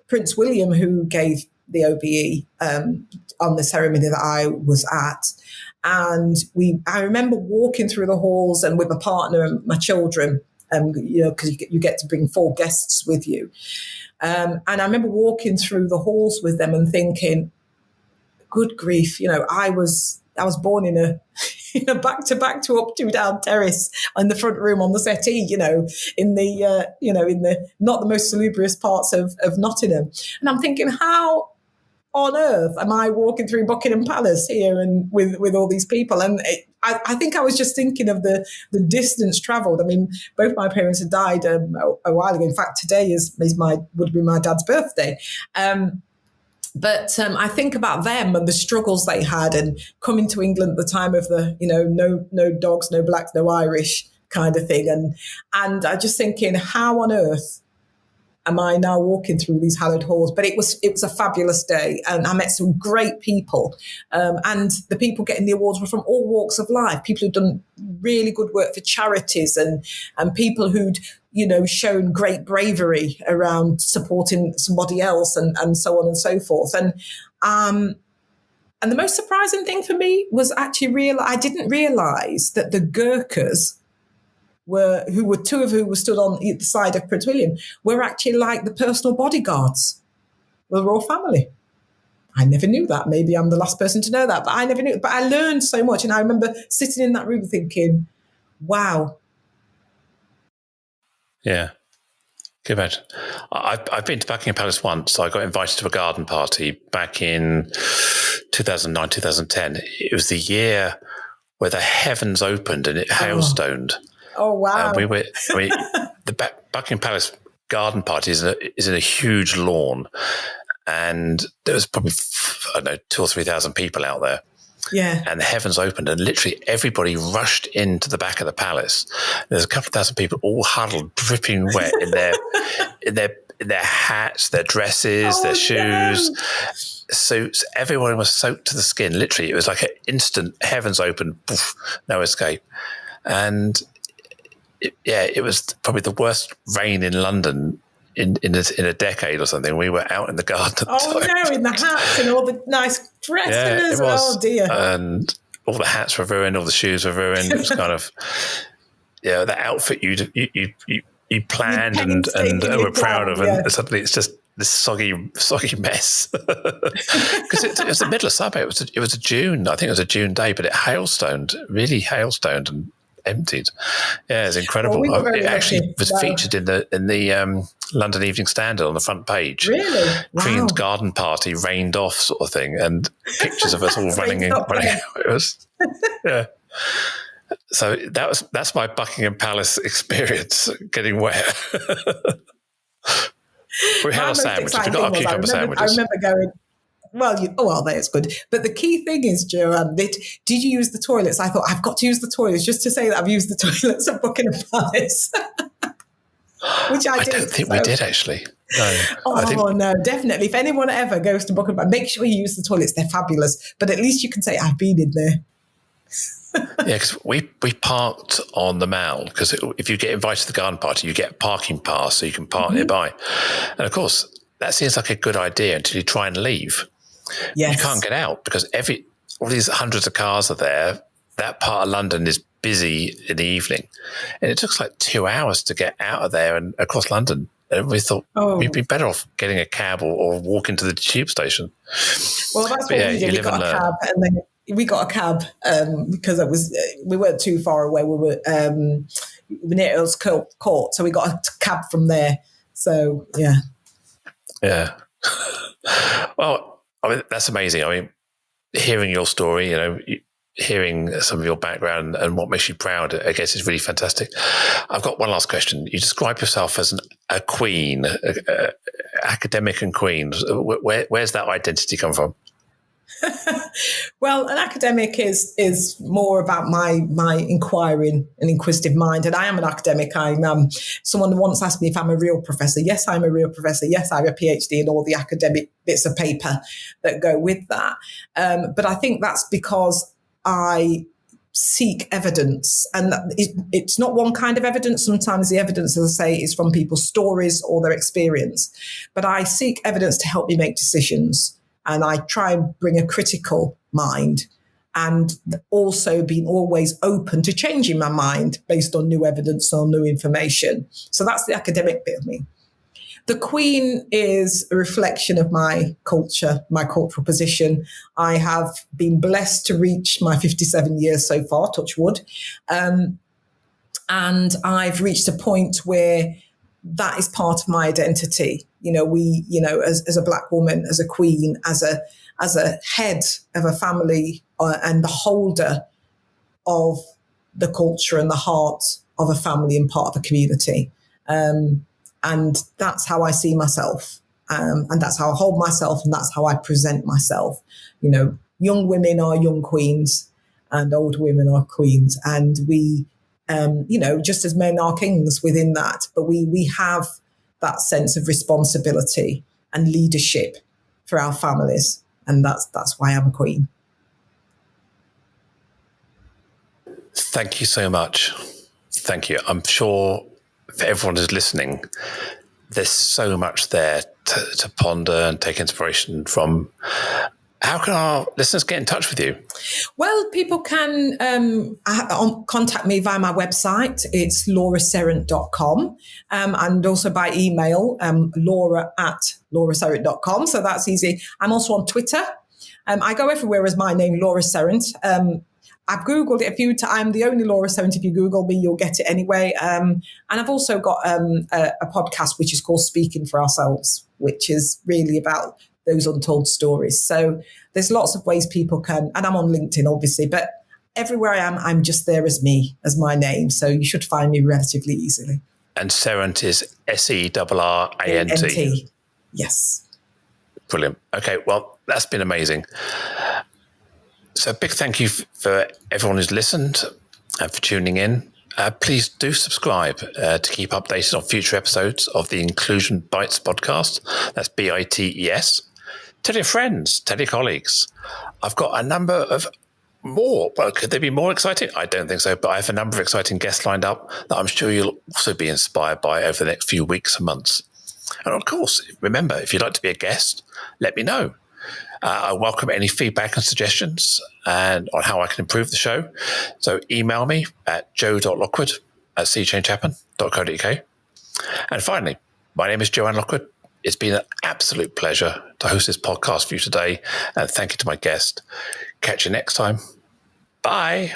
Prince William who gave the OBE on the ceremony that I was at. And I remember walking through the halls and with my partner and my children, because you get to bring 4 guests with you. And I remember walking through the halls with them and thinking, good grief, I was born in a back-to-back to up-to-down terrace in the front room on the settee, in the not the most salubrious parts of Nottingham. And I'm thinking, how on earth am I walking through Buckingham Palace here and with all these people? And I think I was just thinking of the distance travelled. I mean, both my parents had died a while ago. In fact, today would be my dad's birthday. But I think about them and the struggles they had, and coming to England at the time of the, no dogs, no blacks, no Irish kind of thing. And I just thinking, how on earth am I now walking through these hallowed halls? But it was a fabulous day, and I met some great people. And the people getting the awards were from all walks of life. People who'd done really good work for charities, and people who'd shown great bravery around supporting somebody else, and so on and so forth. And the most surprising thing for me was actually I didn't realise that the Gurkhas who were two of who were stood on either side of Prince William, were actually like the personal bodyguards of the royal family. I never knew that. Maybe I'm the last person to know that, but I never knew. But I learned so much, and I remember sitting in that room thinking, "Wow." Yeah. Good imagine. I've been to Buckingham Palace once. I got invited to a garden party back in 2009, 2010. It was the year where the heavens opened and it hailstoned. Oh, wow. And the Buckingham Palace garden party is in a huge lawn. And there was probably, 2,000 or 3,000 people out there. Yeah. And the heavens opened and literally everybody rushed into the back of the palace. There's a couple of thousand people all huddled, dripping wet in their hats, their dresses, their shoes, suits. Everyone was soaked to the skin. Literally, it was like an instant heavens opened, poof, no escape. And it was probably the worst rain in London in a decade or something. We were out in the garden. Oh no, in the hats and all the nice dresses. Yeah, it was. Oh dear. And all the hats were ruined, all the shoes were ruined. It was kind of the outfit you planned and were proud of, and suddenly it's just this soggy mess. Because it was the middle of summer. It was a June. I think it was a June day, but it really hailstoned and emptied. Yeah, it's incredible. Well, it actually was featured in the London Evening Standard on the front page. Really? Wow. Queen's garden party rained off, sort of thing, and pictures of us all running out. It was, yeah. So that's my Buckingham Palace experience, getting wet. We had our sandwiches. We got our cucumber sandwiches. I remember going. Well, that's good. But the key thing is, Joanne, did you use the toilets? I thought, I've got to use the toilets just to say that I've used the toilets at Buckingham Palace. Which I did. I don't think we did, actually. No. No, definitely. If anyone ever goes to Buckingham Palace, make sure you use the toilets. They're fabulous. But at least you can say, I've been in there. Yeah, because we parked on the Mall, because if you get invited to the garden party, you get a parking pass so you can park nearby. And, of course, that seems like a good idea until you try and leave. Yes. You can't get out because all these hundreds of cars are there. That part of London is busy in the evening. And it took like 2 hours to get out of there and across London. And we thought we'd be better off getting a cab or walking to the tube station. Well, that's what we did. We got a cab, and then we got a cab because we weren't too far away. We were near Earl's Court, so we got a cab from there. So, yeah. Yeah. Well, I mean, that's amazing. I mean, hearing your story, hearing some of your background and what makes you proud, I guess, is really fantastic. I've got one last question. You describe yourself as a queen, academic and queen. Where's that identity come from? Well, an academic is more about my inquiring and inquisitive mind, and I am an academic. I'm someone once asked me if I'm a real professor. Yes, I'm a real professor. Yes, I have a PhD and all the academic bits of paper that go with that. But I think that's because I seek evidence, and it's not one kind of evidence. Sometimes the evidence, as I say, is from people's stories or their experience. But I seek evidence to help me make decisions. And I try and bring a critical mind, and also being always open to changing my mind based on new evidence or new information. So that's the academic bit of me. The Queen is a reflection of my culture, my cultural position. I have been blessed to reach my 57 years so far, touch wood. And I've reached a point where that is part of my identity. As a Black woman, as a queen, as a head of a family, and the holder of the culture and the heart of a family and part of a community. And that's how I see myself. And that's how I hold myself, and that's how I present myself. Young women are young queens and old women are queens. And we, just as men are kings within that, but we have that sense of responsibility and leadership for our families. And that's why I'm a queen. Thank you so much. Thank you. I'm sure for everyone who's listening, there's so much there to ponder and take inspiration from. How can our listeners get in touch with you? Well, people can contact me via my website. It's lauraserrant.com, and also by email, laura@lauraserrant.com. So that's easy. I'm also on Twitter. I go everywhere as my name, Laura Serrant. I've Googled it a few times. I'm the only Laura Serrant. If you Google me, you'll get it anyway. And I've also got a podcast which is called Speaking for Ourselves, which is really about those untold stories. So there's lots of ways people can, and I'm on LinkedIn, obviously, but everywhere I am, I'm just there as me, as my name. So you should find me relatively easily. And Serrant is Serrant. Yes. Brilliant. Okay, well, that's been amazing. So a big thank you for everyone who's listened and for tuning in. Please do subscribe to keep updated on future episodes of the Inclusion Bites podcast. That's BITES. Tell your friends, tell your colleagues. I've got a number of more. Well, could they be more exciting? I don't think so, but I have a number of exciting guests lined up that I'm sure you'll also be inspired by over the next few weeks and months. And of course, remember, if you'd like to be a guest, let me know. I welcome any feedback and suggestions and on how I can improve the show. So email me at joe.lockwood@seachangehappen.co.uk. And finally, my name is Joanne Lockwood. It's been an absolute pleasure to host this podcast for you today. And thank you to my guest. Catch you next time. Bye.